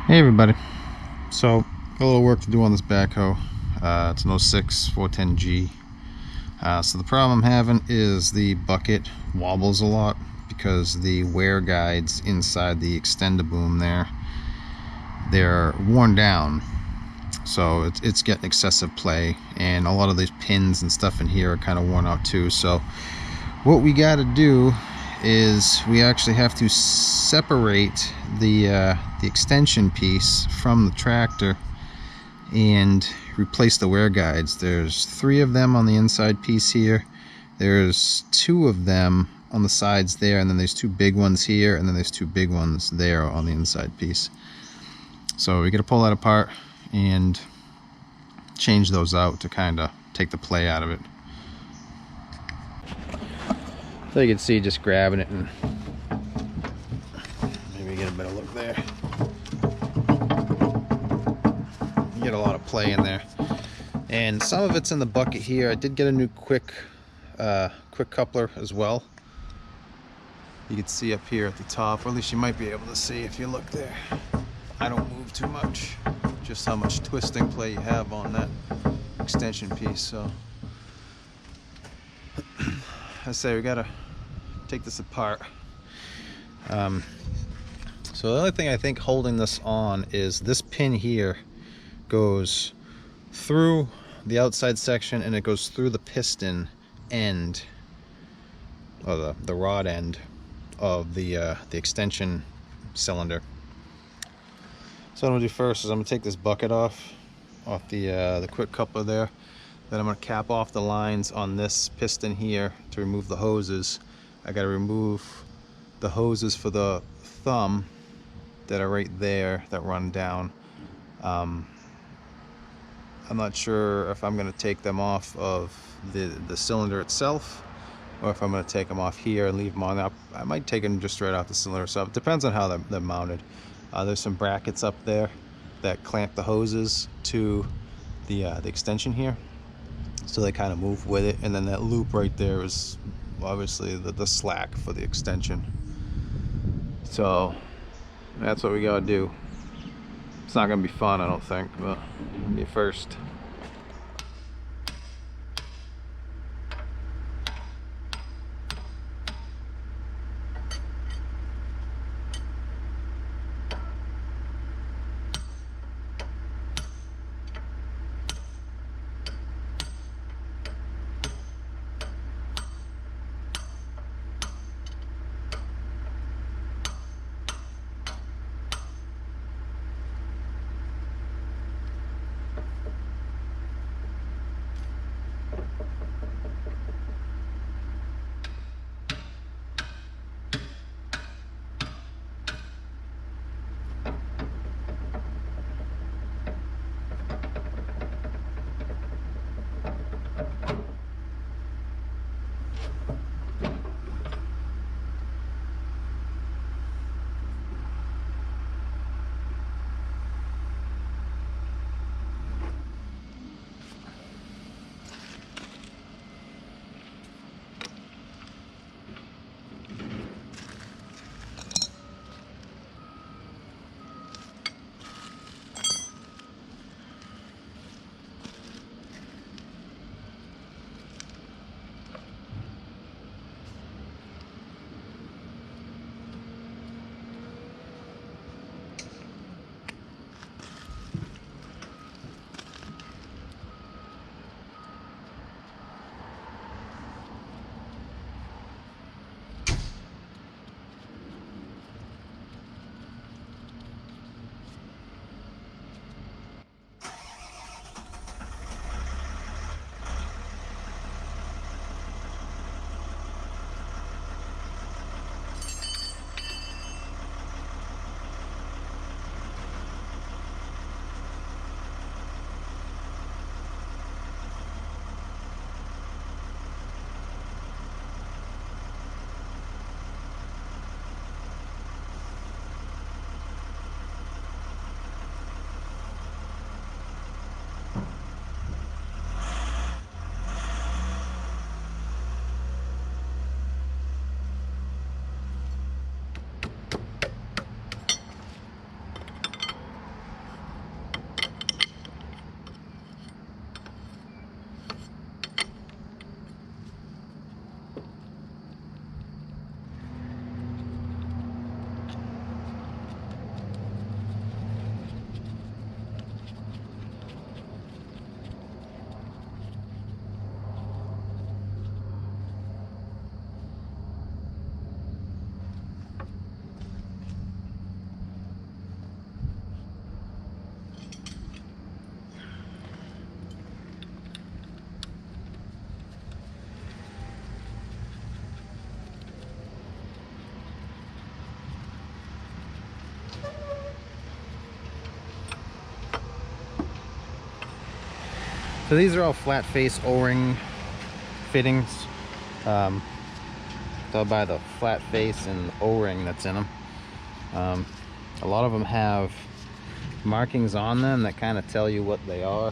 Hey everybody, so got a little work to do on this backhoe. It's an 06 410G. So the problem I'm having is the bucket wobbles a lot because the wear guides inside the extender boom there, they're worn down, so it's getting excessive play, and a lot of these pins and stuff in here are kind of worn out too. So what we got to do is we actually have to separate the extension piece from the tractor and replace the wear guides. There's 3 of them on the inside piece here, there's 2 of them on the sides there, and then there's 2 big ones here, and then there's 2 big ones there on the inside piece. So we got to pull that apart and change those out to kind of take the play out of it. So you can see just grabbing it, and maybe get a better look there. You get a lot of play in there, and some of it's in the bucket here. I did get a new quick coupler as well. You can see up here at the top, or at least you might be able to see if you look there. I don't move too much, just how much twisting play you have on that extension piece. So I say we gotta take this apart. So the only thing I think holding this on is this pin here goes through the outside section, and it goes through the piston end, or the rod end of the extension cylinder. So what I'm gonna do first is I'm gonna take this bucket off the quick coupler there. Then I'm gonna cap off the lines on this piston here to remove the hoses. I gotta remove the hoses for the thumb that are right there that run down. I'm not sure if I'm gonna take them off of the cylinder itself, or if I'm gonna take them off here and leave them on up. I might take them just straight off the cylinder, so it depends on how they're mounted. There's some brackets up there that clamp the hoses to the extension here, so they kind of move with it, and then that loop right there is obviously the slack for the extension. So that's what we gotta do. It's not gonna be fun, I don't think, but it'll be first. So these are all flat face O-ring fittings. So by the flat face and O-ring that's in them. A lot of them have markings on them that kind of tell you what they are.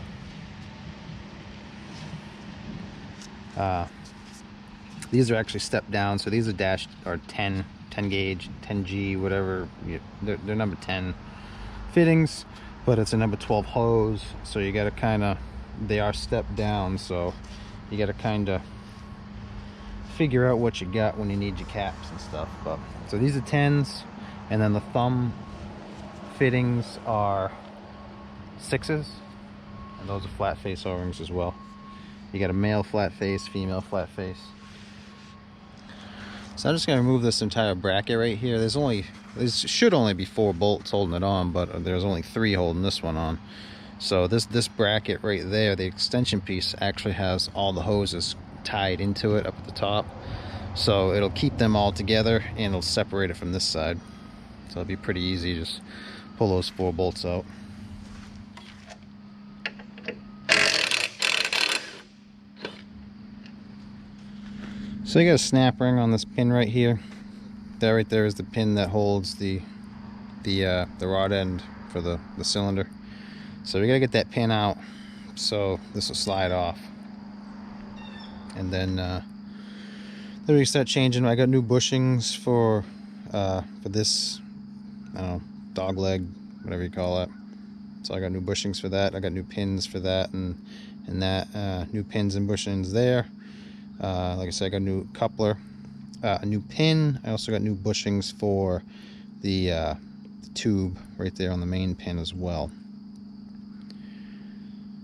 These are actually stepped down, so these are dash or 10 gauge, 10G, whatever. They're number 10 fittings, but it's a number 12 hose, so you got to kind of, they are stepped down, so you got to kind of figure out what you got when you need your caps and stuff. But so these are 10s, and then the thumb fittings are 6s, and those are flat face O-rings as well. You got a male flat face, female flat face. So I'm just going to remove this entire bracket right here. There should only be 4 bolts holding it on, but there's only 3 holding this one on. So this bracket right there, the extension piece, actually has all the hoses tied into it up at the top. So it'll keep them all together and it'll separate it from this side. So it'll be pretty easy. Just pull those 4 bolts out. So you got a snap ring on this pin right here. That right there is the pin that holds the rod end for the cylinder. So we gotta get that pin out so this will slide off. And then we start changing. I got new bushings for this, I don't know, dog leg, whatever you call it. So I got new bushings for that. I got new pins for that and that, new pins and bushings there. Like I said, I got a new coupler, a new pin. I also got new bushings for the tube right there on the main pin as well.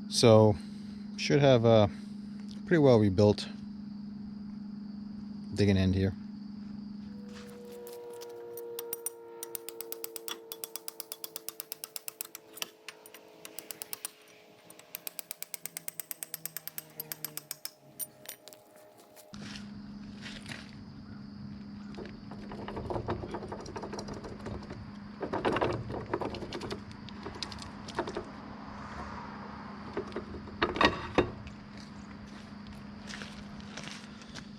So should have a pretty well rebuilt digging end here.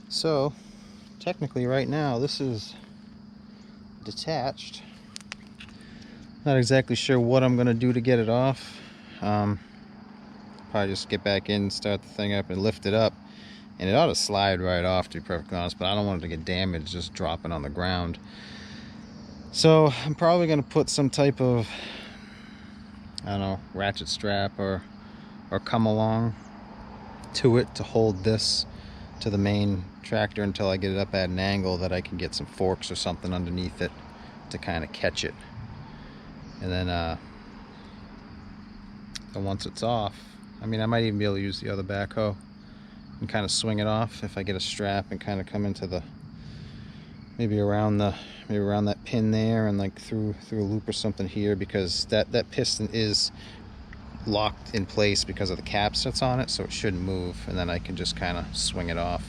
So technically right now this is detached. Not exactly sure what I'm gonna do to get it off. Probably just get back in, start the thing up and lift it up, and it ought to slide right off, to be perfectly honest, but I don't want it to get damaged just dropping on the ground. So I'm probably gonna put some type of, I don't know, ratchet strap or come along to it to hold this to the main tractor until I get it up at an angle that I can get some forks or something underneath it to kind of catch it. And then once it's off, I mean, I might even be able to use the other backhoe and kind of swing it off if I get a strap and kind of come into the, maybe around that pin there and like through a loop or something here, because that piston is locked in place because of the caps that's on it, so it shouldn't move, and then I can just kind of swing it off.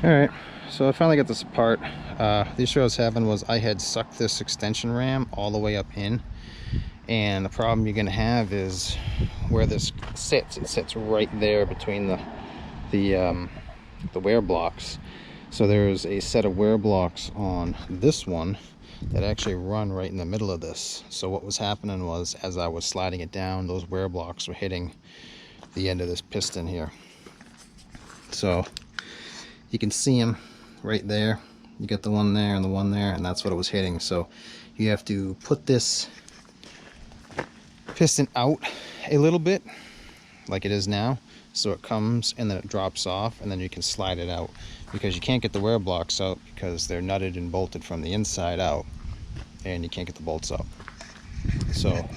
Alright, so I finally got this apart. The issue I was having was I had sucked this extension ram all the way up in, and the problem you're going to have is where this sits. It sits right there between the wear blocks. So there's a set of wear blocks on this one that actually run right in the middle of this. So what was happening was, as I was sliding it down, those wear blocks were hitting the end of this piston here. So you can see them right there. You got the one there and the one there, and that's what it was hitting. So you have to put this piston out a little bit, like it is now, so it comes and then it drops off, and then you can slide it out, because you can't get the wear blocks out because they're nutted and bolted from the inside out, and you can't get the bolts out. So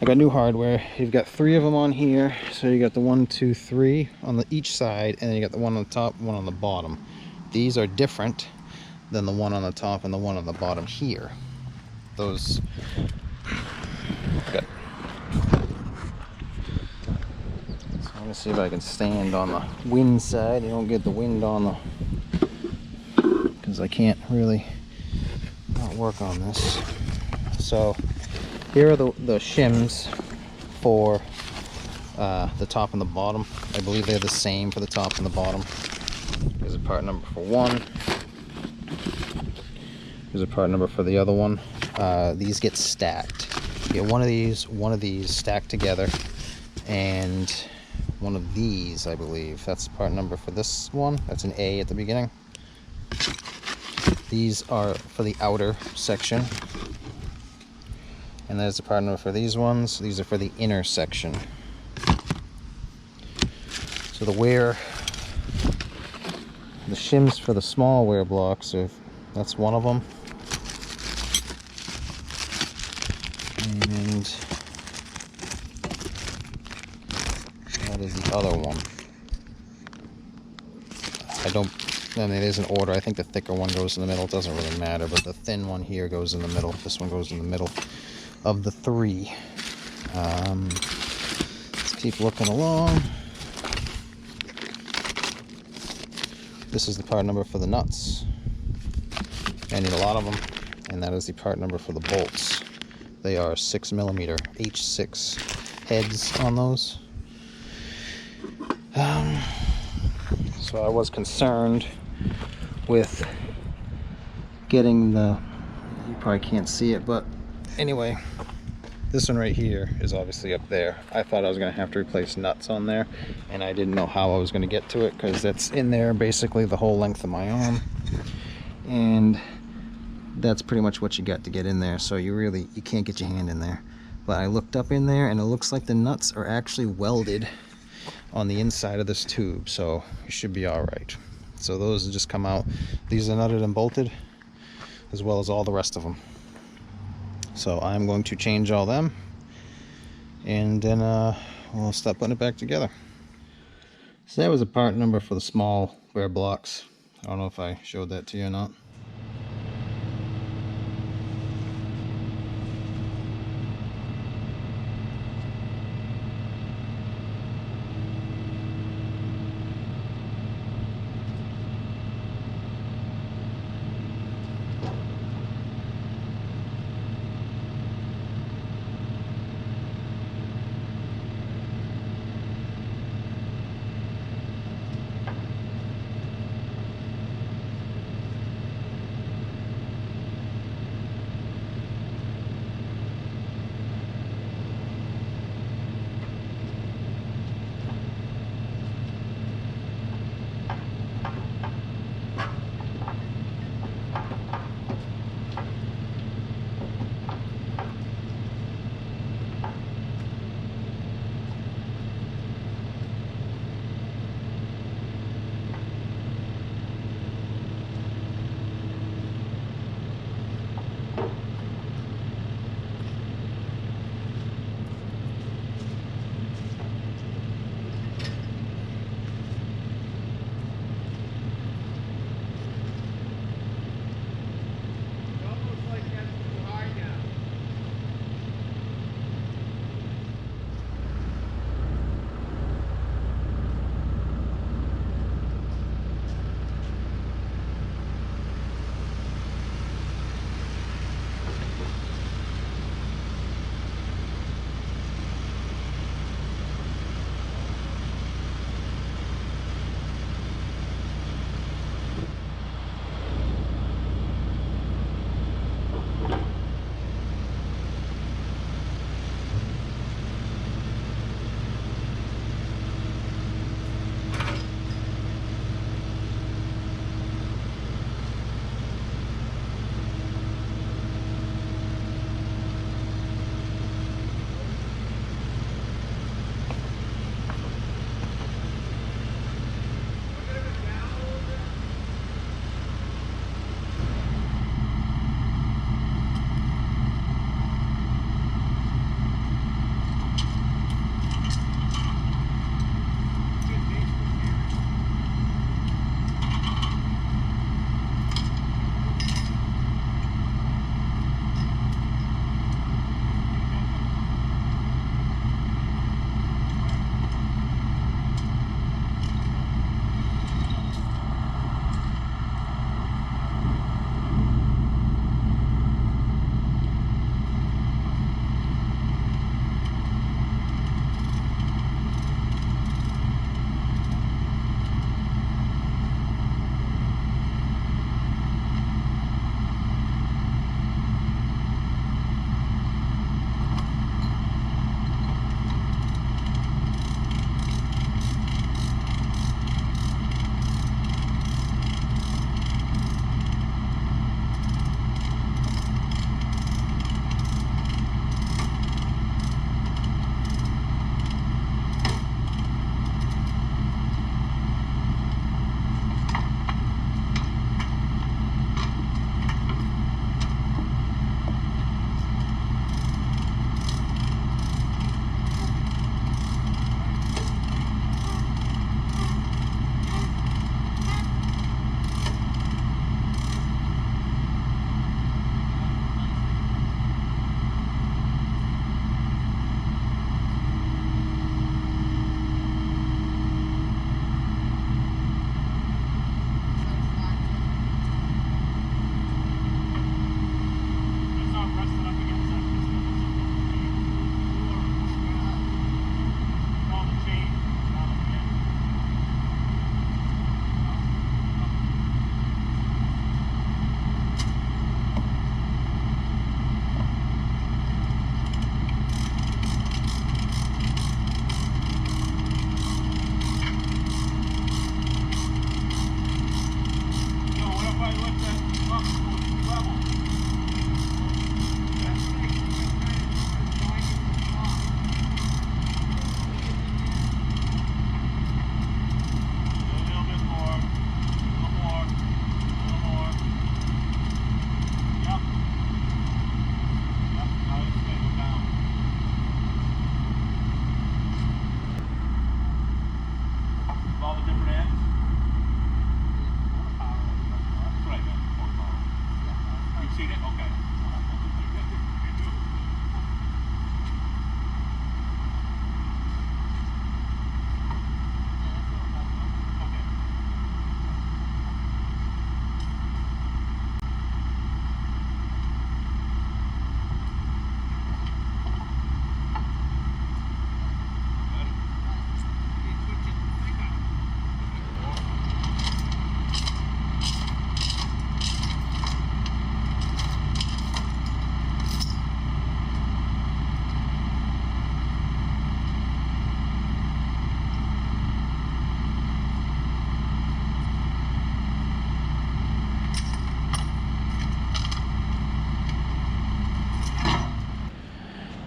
I got new hardware. You've got 3 of them on here, so you got the 1, 2, 3 on each side, and then you got the one on the top, one on the bottom. These are different than the one on the top and the one on the bottom here. Those got. So let me see if I can stand on the wind side. You don't get the wind on the, because I can't really not work on this. So here are the shims for the top and the bottom. I believe they're the same for the top and the bottom. Here's a part number for one. Here's a part number for the other one. These get stacked. You get one of these stacked together, and one of these, I believe. That's part number for this one. That's an A at the beginning. These are for the outer section. And there's the part number for these ones. These are for the inner section. So the shims for the small wear blocks that's one of them. And that is the other one. I mean, there's an order. I think the thicker one goes in the middle. It doesn't really matter, but the thin one here goes in the middle. This one goes in the middle of the 3. Let's keep looking along. This is the part number for the nuts. I need a lot of them, and that is the part number for the bolts. They are 6mm H6 heads on those. So I was concerned with getting you probably can't see it, but anyway, this one right here is obviously up there. I thought I was going to have to replace nuts on there, and I didn't know how I was going to get to it, because that's in there basically the whole length of my arm, and that's pretty much what you got to get in there. So you can't get your hand in there. But I looked up in there, and it looks like the nuts are actually welded on the inside of this tube, so you should be all right. So those just come out. These are nutted and bolted, as well as all the rest of them. So I'm going to change all them, and then we'll start putting it back together. So that was a part number for the small wear blocks. I don't know if I showed that to you or not.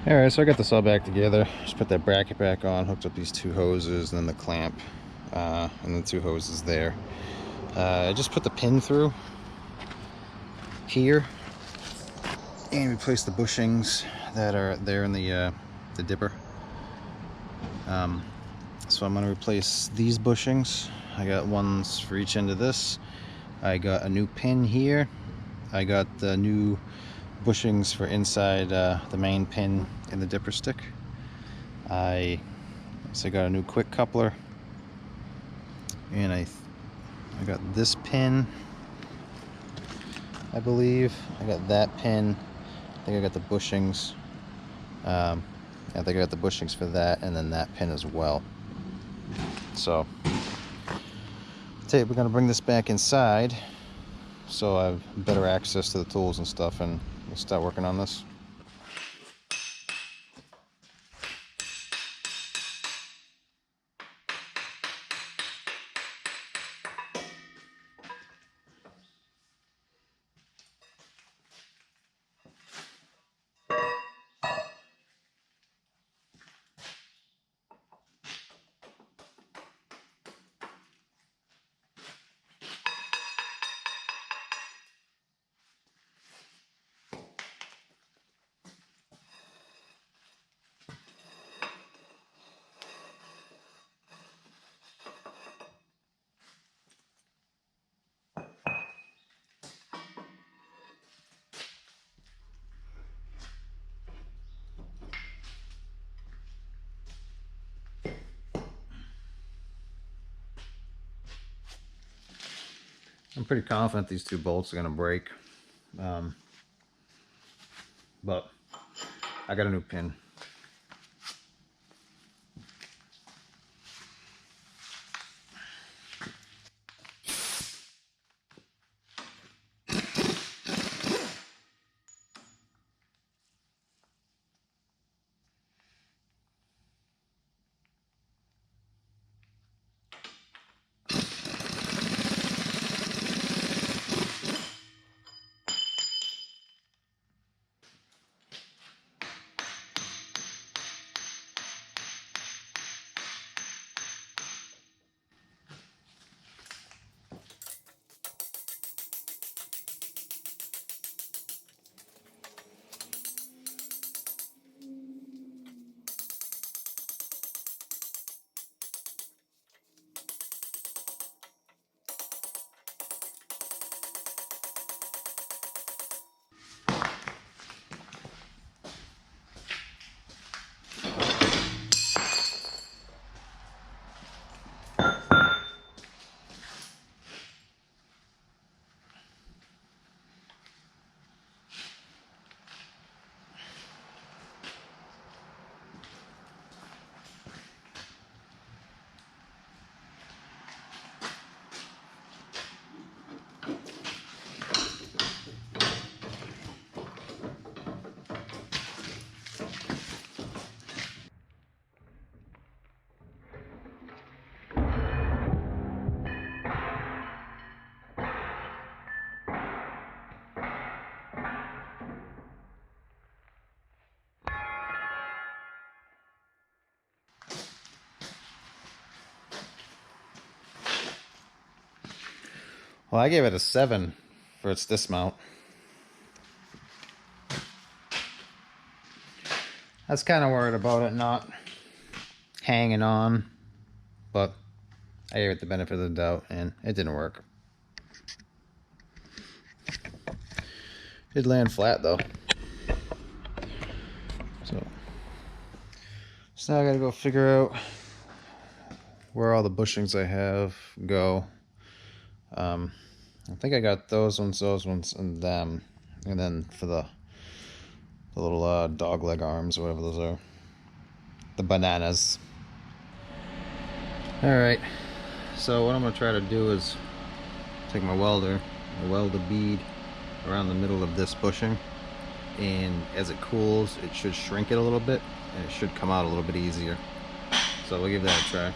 Alright, so I got this all back together. Just put that bracket back on, hooked up these two hoses, and then the clamp, and the two hoses there. I just put the pin through here and replace the bushings that are there in the dipper. So I'm going to replace these bushings. I got ones for each end of this. I got a new pin here. I got the new bushings for inside the main pin in the dipper stick. I got a new quick coupler, and I got this pin, I believe. I got that pin. I think I got the bushings. I think I got the bushings for that, and then that pin as well. So we're going to bring this back inside so I have better access to the tools and stuff, and we'll start working on this. I'm pretty confident these two bolts are going to break, but I got a new pin. Well, I gave it a 7 for its dismount. I was kind of worried about it not hanging on, but I gave it the benefit of the doubt, and it didn't work. It landed flat though. So now I gotta go figure out where all the bushings I have go. I think I got those ones, and them. And then for the little dog leg arms, whatever those are. The bananas. Alright, so what I'm going to try to do is take my welder and weld a bead around the middle of this bushing. And as it cools, it should shrink it a little bit, and it should come out a little bit easier. So we'll give that a try.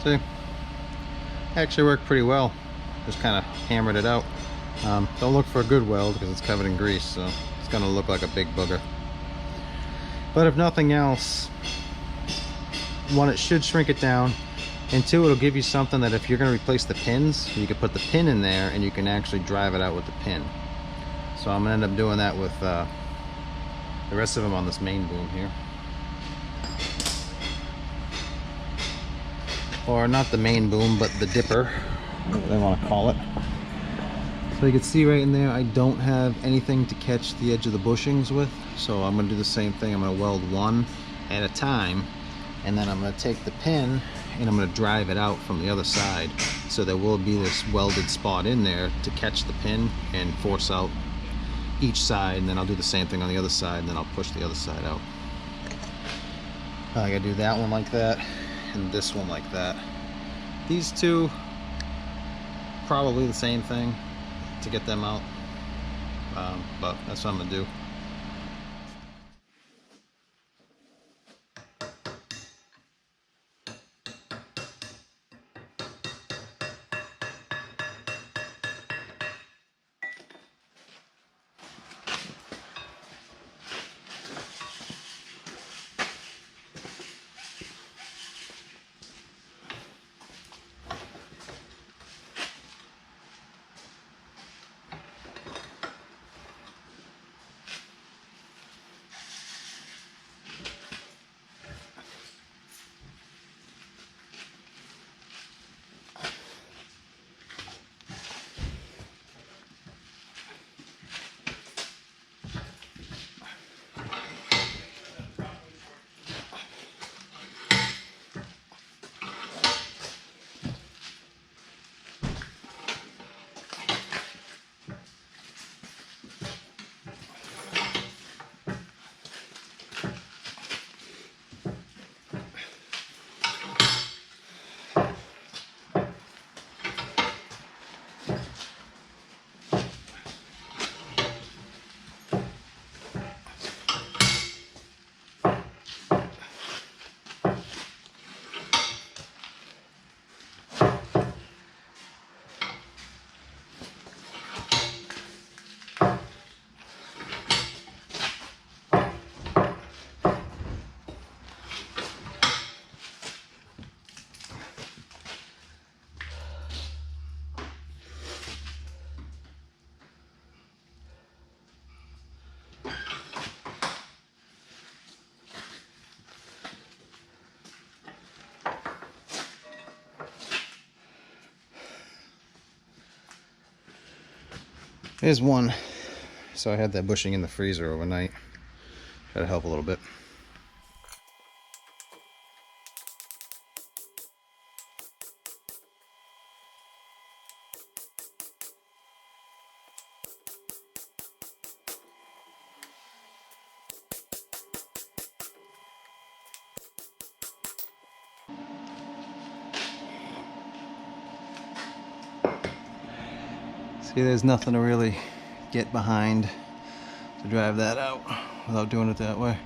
See, actually worked pretty well. Just kind of hammered it out. Don't look for a good weld because it's covered in grease, so it's gonna look like a big booger. But if nothing else, one, it should shrink it down, and two, it'll give you something that if you're gonna replace the pins, you can put the pin in there and you can actually drive it out with the pin. So I'm gonna end up doing that with the rest of them on this main boom here. Or not the main boom, but the dipper, whatever they want to call it. So you can see right in there, I don't have anything to catch the edge of the bushings with, so I'm going to do the same thing. I'm going to weld one at a time, and then I'm going to take the pin and I'm going to drive it out from the other side, so there will be this welded spot in there to catch the pin and force out each side, and then I'll do the same thing on the other side, and then I'll push the other side out. I gotta do that one like that, and this one like that. These two, probably the same thing to get them out, but that's what I'm gonna do. There's one. So I had that bushing in the freezer overnight. Try to help a little bit. See, there's nothing to really get behind to drive that out without doing it that way.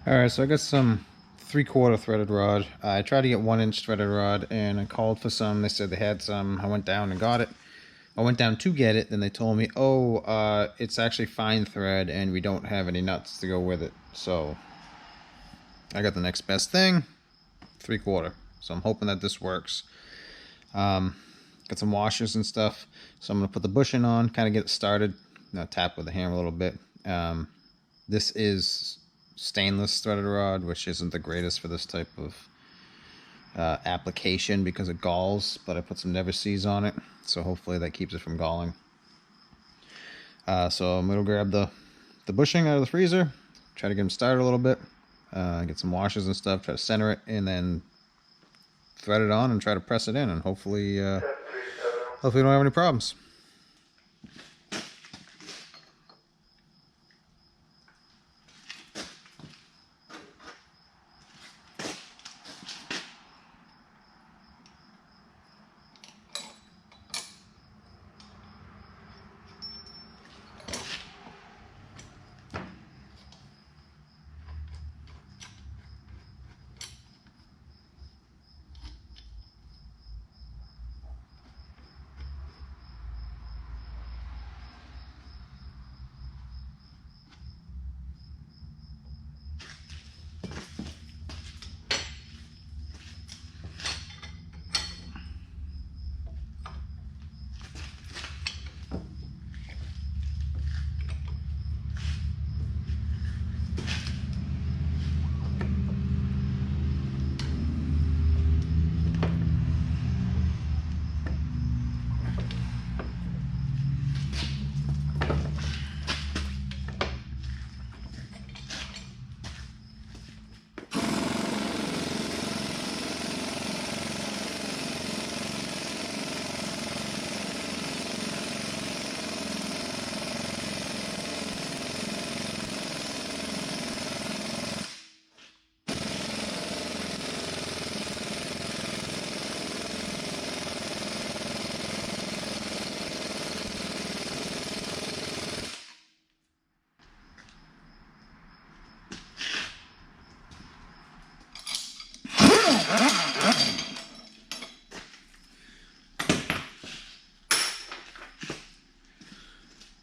Alright, so I got some 3/4 threaded rod. I tried to get 1-inch threaded rod and I called for some. They said they had some. I went down and got it. I went down to get it, then they told me, oh, it's actually fine thread and we don't have any nuts to go with it. So I got the next best thing, 3/4. So I'm hoping that this works. Got some washers and stuff. So I'm going to put the bushing on, kind of get it started. Tap with the hammer a little bit. This is stainless threaded rod, which isn't the greatest for this type of application because it galls, but I put some Never Seas on it, so hopefully that keeps it from galling. So I'm going to grab the bushing out of the freezer, try to get them started a little bit, get some washers and stuff, try to center it, and then thread it on and try to press it in, and hopefully hopefully we don't have any problems.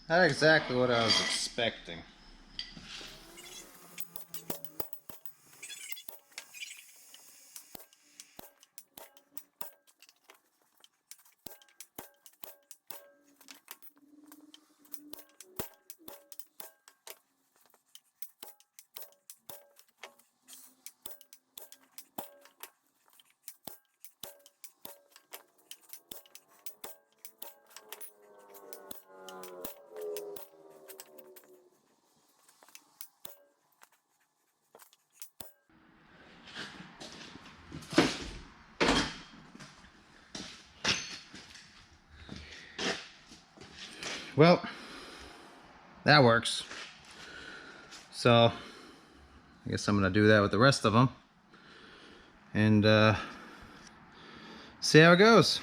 Not exactly what I was expecting. Well, that works. So I guess I'm gonna do that with the rest of them and see how it goes.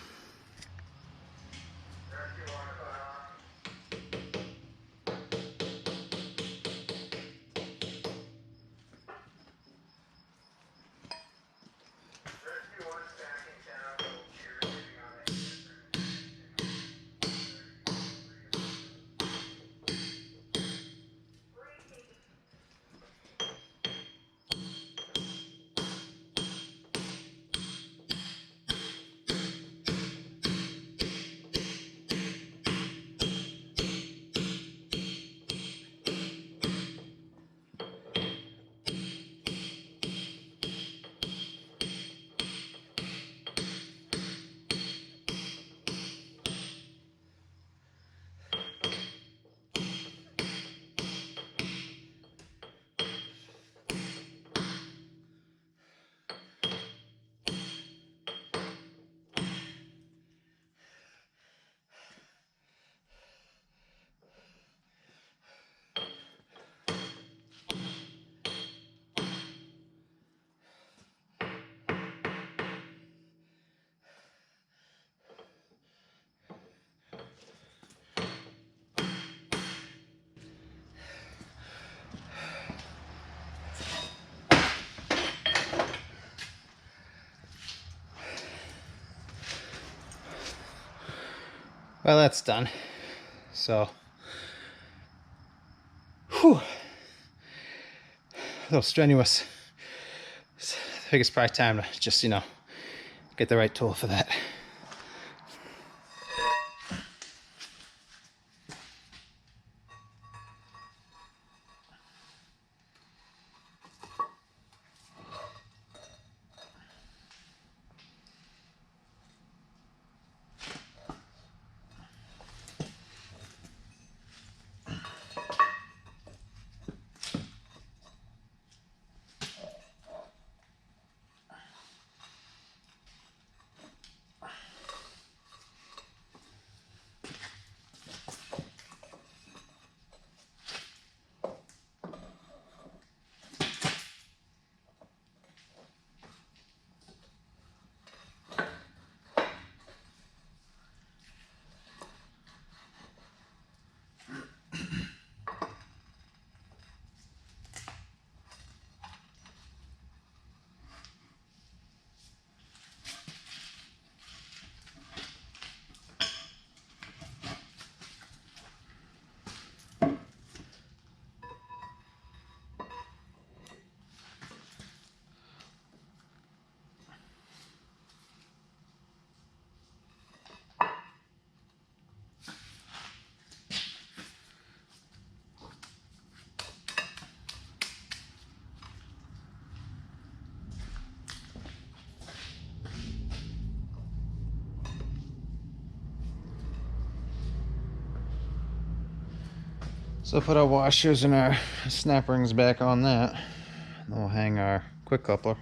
Well, that's done. So, whew, a little strenuous. I think it's probably time to just, get the right tool for that. So put our washers and our snap rings back on that. Then we'll hang our quick coupler.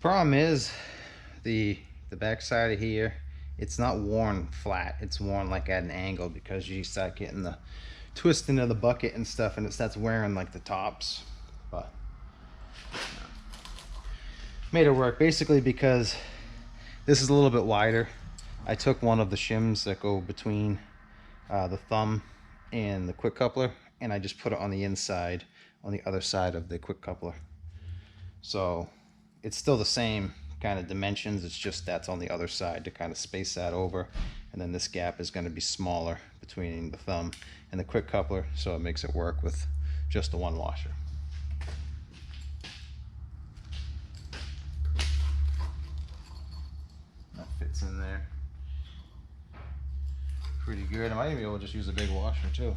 Problem is the back side of here, it's not worn flat, it's worn like at an angle, because you start getting the twist into the bucket and stuff, and it starts wearing like the tops. But made it work basically because this is a little bit wider. I took one of the shims that go between the thumb and the quick coupler, and I just put it on the inside, on the other side of the quick coupler. So it's still the same kind of dimensions, it's just that's on the other side to kind of space that over, and then this gap is going to be smaller between the thumb and the quick coupler, so it makes it work with just the one washer. That fits in there pretty good. I might even be able to just use a big washer too.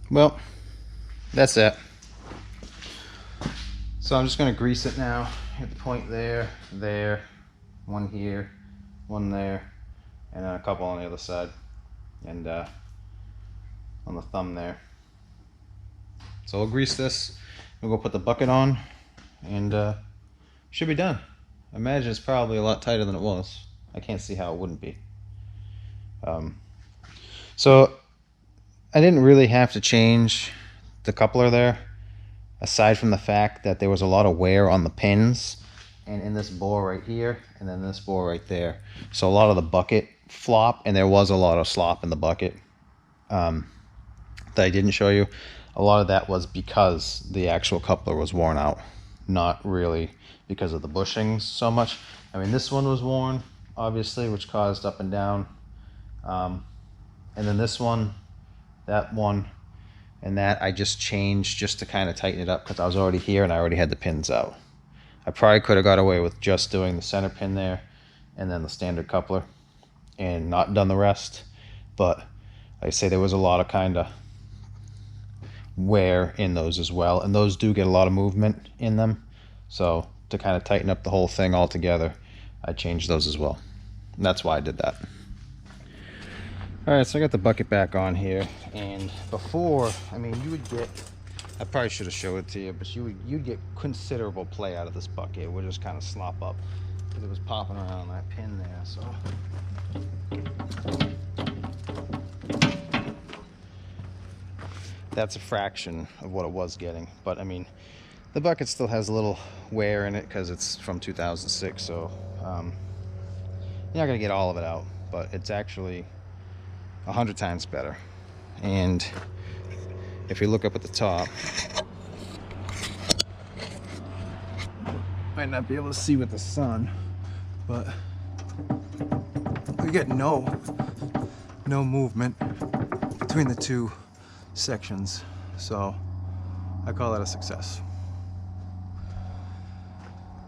Well, that's it. So I'm just going to grease it now. Hit the point there, there, one here, one there, and then a couple on the other side, and on the thumb there. So we'll grease this. We'll go put the bucket on, and should be done. I imagine it's probably a lot tighter than it was. I can't see how it wouldn't be. So I didn't really have to change the coupler there, aside from the fact that there was a lot of wear on the pins and in this bore right here, and then this bore right there. So a lot of the bucket flop, and there was a lot of slop in the bucket that I didn't show you. A lot of that was because the actual coupler was worn out, not really because of the bushings so much. I mean, this one was worn, obviously, which caused up and down. And then this one, that one, and that I just changed just to kind of tighten it up because I was already here and I already had the pins out. I probably could have got away with just doing the center pin there and then the standard coupler and not done the rest, but like I say, there was a lot of kind of wear in those as well, and those do get a lot of movement in them, so to kind of tighten up the whole thing all together, I changed those as well, and that's why I did that. Alright, so I got the bucket back on here, and before, I mean, you would get, I probably should have showed it to you, but you'd get considerable play out of this bucket. It would just kind of slop up because it was popping around that pin there. So that's a fraction of what it was getting, but I mean, the bucket still has a little wear in it because it's from 2006, so you're not gonna get all of it out, but it's actually 100 times better. And if you look up at the top, might not be able to see with the sun, but we get no movement between the two sections, so I call that a success.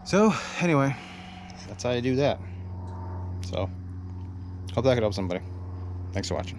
So anyway, that's how you do that. So hope that could help somebody. Thanks for watching.